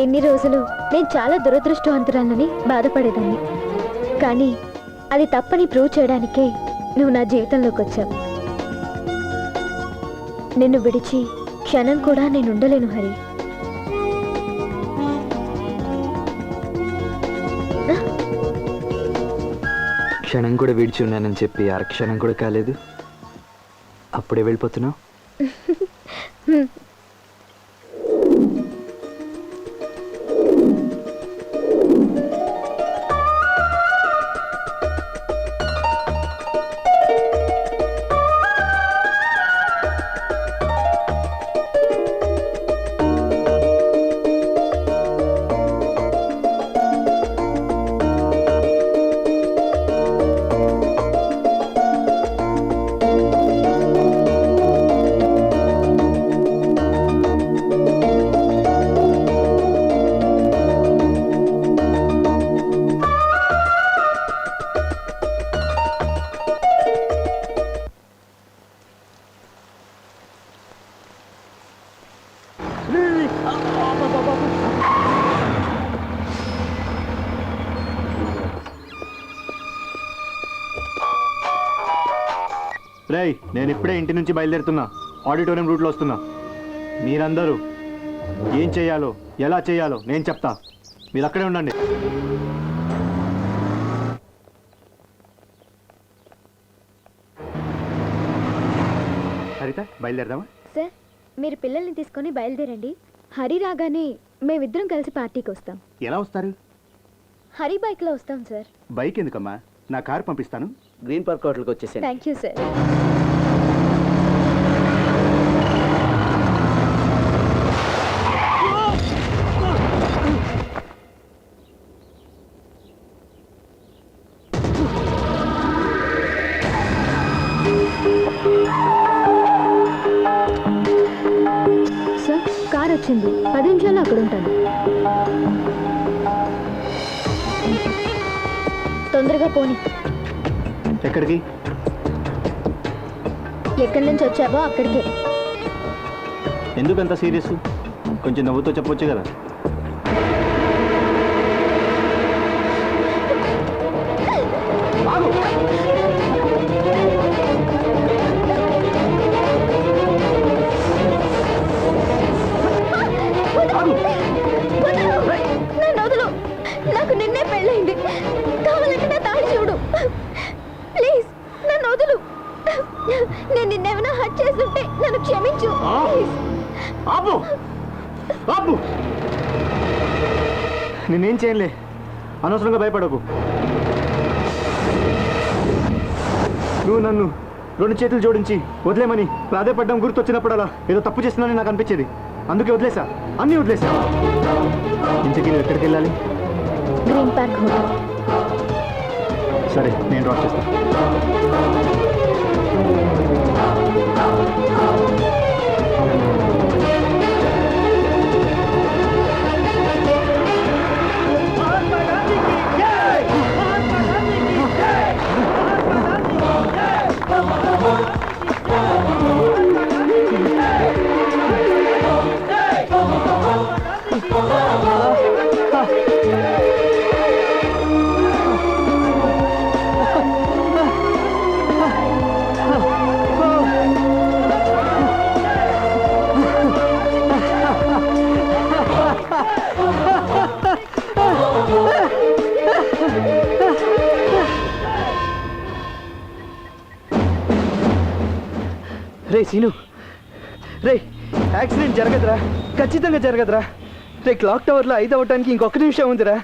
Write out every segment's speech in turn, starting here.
ఇన్ని రోజులు నేను చాలా దురదృష్టవంతురాలని బాధపడేదాన్ని. కానీ అది తప్పని ప్రూవ్ చేయడానికే నువ్వు నా జీవితంలోకి వచ్చావు. నిన్ను విడిచి క్షణం కూడా నేను ఉండలేను హరి. క్షణం కూడా విడిచి ఉన్నానని చెప్పి అరక్షణం కూడా కాలేదు, అప్పుడే వెళ్ళిపోతున్నావు. రేయ్, నేను ఇప్పుడే ఇంటి నుంచి బయలుదేరుతున్నా. ఆడిటోరియం రూట్లో వస్తున్నా. మీరందరూ ఏం చేయాలో ఎలా చేయాలో నేను చెప్తా. మీరు అక్కడే ఉండండి. హరిత, బయలుదేరదామా? సార్, మీరు పిల్లల్ని తీసుకొని బయలుదేరండి. హరి రాగానే మేమిద్దరం కలిసి పార్టీకి వస్తాం. ఎలా వస్తారు? హరి బైక్లో వస్తాం సార్. బైక్ ఎందుకమ్మా, నా కారు పంపిస్తాను. గ్రీన్ పార్క్ హోటల్కి వచ్చేసాను. Thank you sir. Sir, car వచ్చింది. 10 నిమిషాల్లో అక్కడ ఉంటాను. తొందరగా పోనీ. ఎక్కడికి? ఎక్కడి నుంచి వచ్చావో అక్కడికే. ఎందుకంత సీరియస్? కొంచెం నవ్వుతో చెప్పొచ్చు కదా. నాకు నిన్నే పెళ్ళైంది. కావాలంటే నా తాళి చూడు. ప్లీజ్ నన్ను వదులు. నేను నిన్నేమైనా హర్ట్ చేస్తుంటే నన్ను క్షమించు. నేనేం చేయలే, అనవసరంగా భయపడకు. నువ్వు నన్ను 2 చేతులు జోడించి వదిలేమని ప్రాధేయపడ్డం గుర్తొచ్చినప్పుడలా ఏదో తప్పు చేస్తున్నానని నాకు అనిపించేది. అందుకే వదిలేసా, అన్నీ వదిలేసా. ఇంతకీ నువ్వు ఎక్కడికి వెళ్ళాలి? Green park hotel. సరే, నేను డ్రాప్ చేస్తాను. రే సీను, రే యాక్సిడెంట్ జరగదురా, ఖచ్చితంగా జరగదురా. రే క్లాక్ టవర్లో 5 అవ్వటానికి ఇంకొక నిమిషం ఉందిరా.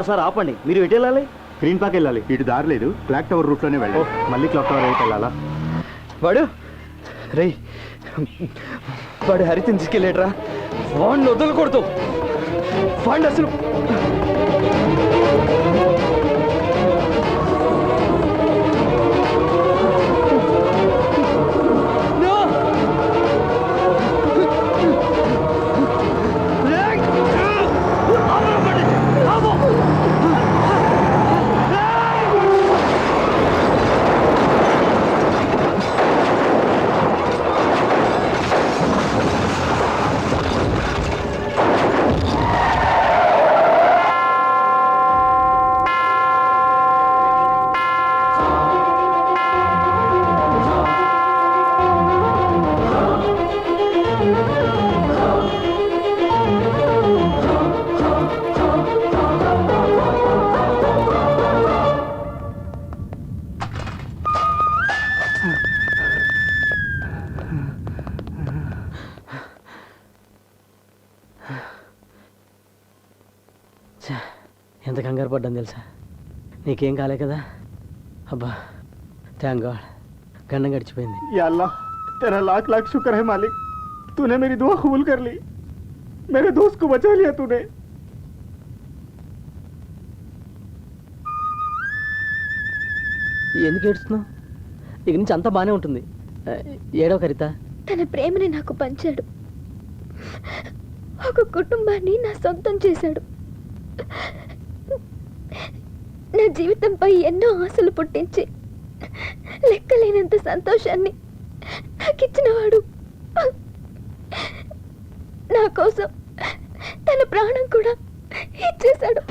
సార్ ఆపండి. మీరు ఎటు వెళ్ళాలి? గ్రీన్ పార్క్ వెళ్ళాలి. ఇటు దారి లేదు, క్లాక్ టవర్ రూట్లోనే వెళ్ళాలి. మళ్ళీ క్లాక్ టవర్ అయితే వెళ్ళాలా? వాడు రే వాడు హరితని తీసుకెళ్ళాడురా. వాడిని వదలకూడదు. వాడిని అసలు ఛా, ఎంత కంగారు పడ్డాను తెలుసా? నీకేం కాలే కదా? అబ్బా థ్యాంక్ గాడ్, గండం గడిచిపోయింది. या अल्लाह तेरा लाख लाख शुक्र है मालिक, तूने मेरी दुआ कबूल कर ली, मेरे दोस्त को बचा लिया तूने. ఎందుకు ఏడుస్తున్నావు? ఇక నుంచి అంతా బాగానే ఉంటుంది. ఏడో కరిత. తన ప్రేమని నాకు పంచాడు, ఒక కుటుంబాన్ని నా సొంతం చేశాడు, నా జీవితంపై ఎన్నో ఆశలు పుట్టించి లెక్కలేనంత సంతోషాన్ని నాకిచ్చినవాడు. నా కోసం తన ప్రాణం కూడా ఇచ్చేశాడు.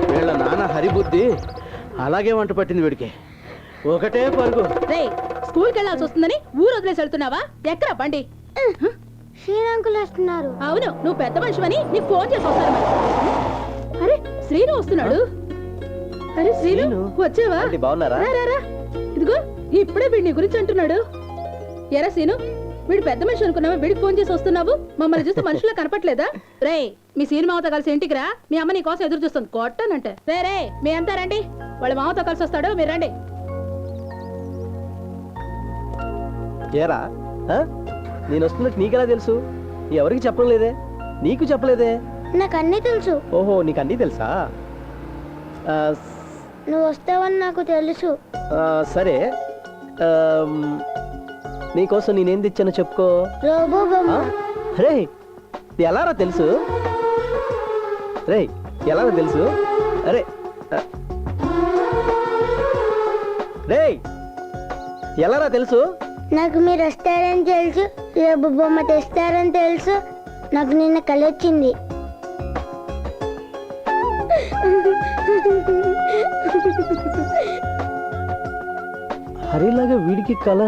వీళ్ళ నాన్న హరిబుద్ధి అలాగే వంట పట్టింది వీడికి. ఒకటే పరుగు. రే, స్కూల్కి వెళ్ళాల్సి వస్తుందని ఊరు వదిలేసి వెళ్తున్నావా? ఎక్కడ బండి? శ్రీరంకులు వస్తున్నారు. అవును, నువ్వు పెద్ద మనిషివని నీకు ఫోన్ చేసి వస్తాను మరి. అరే శ్రీను వస్తున్నాడు. అరే శ్రీను, శ్రీను? వచ్చావా? ఆంటీ, బాగున్నారా? రా, రా, రా. ఇదిగో ఇప్పుడే వీడి నీ గురించి అంటున్నాడు. ఎరా శ్రీను, వీడు పెద్ద మనిషి అనుకున్నావా? వీడికి ఫోన్ చేసి వస్తున్నావు? మమ్మల్ని చూస్తే మనుషులా కనపట్లేదా? రే, మీ సీని మామతో కలిసి ఇంటికి రా, మీ అమ్మ నీ కోసం ఎదురు చూస్తుంది. కొట్టానంటే రే రే, మీ అంతా రండి, వాళ్ళ మామతో కలిసి వస్తాడు, మీరు రండి. ఏరా, నేను వస్తున్నట్టు నీకెలా తెలుసు? ఎవరికి చెప్పడం లేదే? నీకు చెప్పలేదే? నాకు అన్నీ తెలుసు. ఓహో, నీకు అన్నీ తెలుసా? నువ్వు వస్తావని నాకు తెలుసు. సరే, నీకోసం నేనేం తెచ్చానో చెప్పుకో. రోబో బొమ్మ. రే, ఎలారా తెలుసు? రే, ఎలారా తెలుసు? అరే రే, ఎలారా తెలుసు? నాకు మీరు వస్తారని తెలుసు, రోబో బొమ్మ తెస్తారని తెలుసు, నాకు నిన్న కలొచ్చింది. హరిలాగా వీడికి కళ